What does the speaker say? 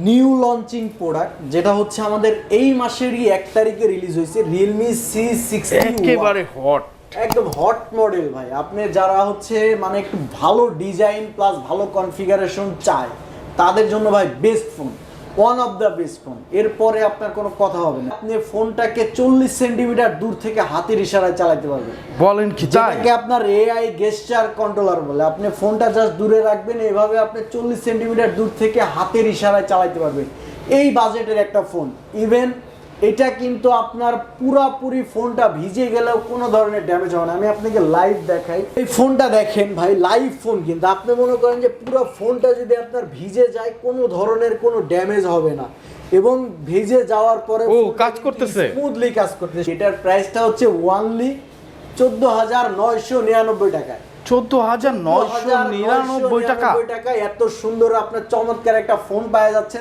New launching product যেটা হচ্ছে আমাদের এই মাসেরই 1 তারিখে রিলিজ হয়েছে Realme C60 একেবারে হট, একদম হট মডেল ভাই। আপনি যারা হচ্ছে মানে একটু ভালো ডিজাইন প্লাস ভালো কনফিগারেশন চায় তাদের জন্য ভাই best phone, one of the best phone. এরপরে আপনার কোনো কথা হবে না, আপনি ফোনটাকে 40 সেন্টিমিটার দূর থেকে হাতের ইশারায় চালাতে পারবেন। বলেন কি তাই? যেটাকে আপনার এআই গেস্টার কন্ট্রোলার বলে। আপনি ফোনটা জাস্ট দূরে রাখবেন, এভাবে আপনি 40 সেন্টিমিটার দূর থেকে হাতের ইশারায় চালাতে পারবেন এই বাজেটের একটা ফোন। ইভেন এটা কিন্তু আপনার পুরাপুরি ফোনটা ভিজে গেলেও কোনো ধরনের ড্যামেজ হবে না। আমি আপনাকে লাইভ দেখাই, এই ফোনটা দেখেন ভাই, লাইভ ফোন কিন্তু। আপনি মনে করেন যে পুরো ফোনটা যদি আপনার ভিজে যায় কোনো ধরনের কোনো ড্যামেজ হবে না, এবং ভিজে যাওয়ার পরে কাজ করতেছে, স্মুথলি কাজ করতেছে। এটার প্রাইসটা হচ্ছে ওয়ানলি 14,999 টাকায়। 14,999 টাকা। এত সুন্দর আপনার চমৎকার একটা ফোন পাওয়া যাচ্ছে।